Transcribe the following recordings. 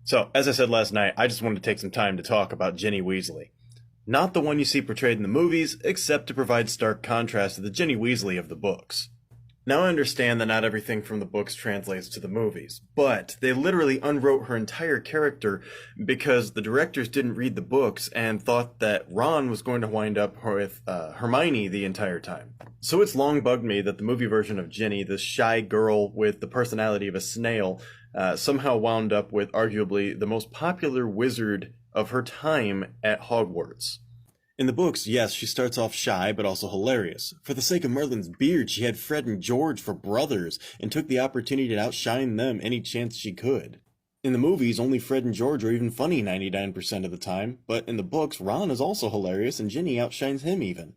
So, as I said last night, I just wanted to take some time to talk about Ginny Weasley. Not the one you see portrayed in the movies, except to provide stark contrast to the Ginny Weasley of the books. Now I understand that not everything from the books translates to the movies, but they literally unwrote her entire character because the directors didn't read the books and thought that Ron was going to wind up with Hermione the entire time. So it's long bugged me that the movie version of Ginny, this shy girl with the personality of a snail, somehow wound up with arguably the most popular wizard of her time at Hogwarts. In the books, yes, she starts off shy, but also hilarious. For the sake of Merlin's beard, she had Fred and George for brothers, and took the opportunity to outshine them any chance she could. In the movies, only Fred and George are even funny 99% of the time, but in the books, Ron is also hilarious, and Ginny outshines him even.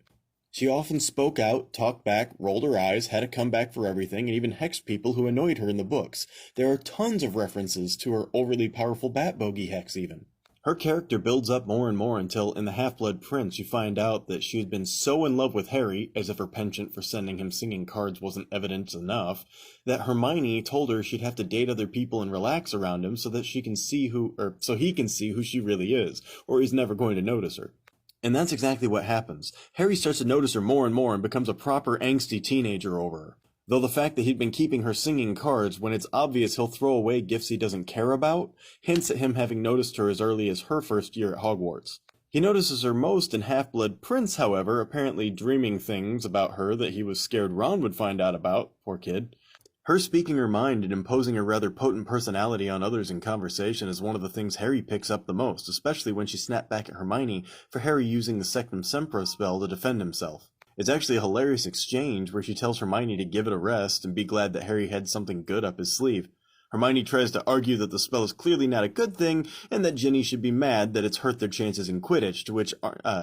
She often spoke out, talked back, rolled her eyes, had a comeback for everything, and even hexed people who annoyed her in the books. There are tons of references to her overly powerful bat bogey hex even. Her character builds up more and more until, in The Half-Blood Prince, you find out that she had been so in love with Harry, as if her penchant for sending him singing cards wasn't evidence enough, that Hermione told her she'd have to date other people and relax around him so that he can see who she really is, or he's never going to notice her. And that's exactly what happens. Harry starts to notice her more and more and becomes a proper angsty teenager over her. Though the fact that he'd been keeping her singing cards when it's obvious he'll throw away gifts he doesn't care about hints at him having noticed her as early as her first year at Hogwarts. He notices her most in Half-Blood Prince, however, apparently dreaming things about her that he was scared Ron would find out about, poor kid. Her speaking her mind and imposing a rather potent personality on others in conversation is one of the things Harry picks up the most, especially when she snapped back at Hermione for Harry using the Sectum Sempra spell to defend himself. It's actually a hilarious exchange where she tells Hermione to give it a rest and be glad that Harry had something good up his sleeve. Hermione tries to argue that the spell is clearly not a good thing and that Ginny should be mad that it's hurt their chances in Quidditch, to which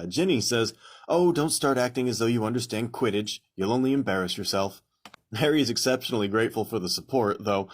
Ginny says, "Oh, don't start acting as though you understand Quidditch. You'll only embarrass yourself." Harry is exceptionally grateful for the support, though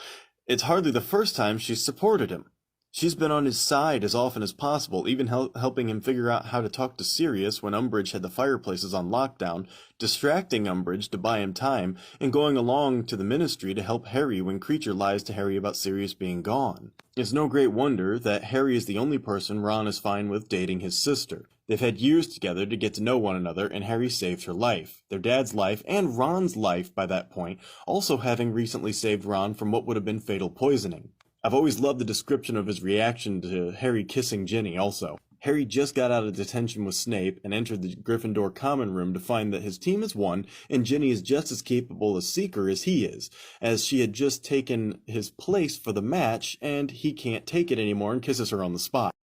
it's hardly the first time she's supported him. She's been on his side as often as possible, even helping him figure out how to talk to Sirius when Umbridge had the fireplaces on lockdown, distracting Umbridge to buy him time, and going along to the Ministry to help Harry when Kreacher lies to Harry about Sirius being gone. It's no great wonder that Harry is the only person Ron is fine with dating his sister. They've had years together to get to know one another, and Harry saved her life, their dad's life, and Ron's life by that point, also having recently saved Ron from what would have been fatal poisoning. I've always loved the description of his reaction to Harry kissing Ginny also. Harry just got out of detention with Snape and entered the Gryffindor common room to find that his team has won and Ginny is just as capable a seeker as he is, as she had just taken his place for the match and he can't take it anymore and kisses her on the spot.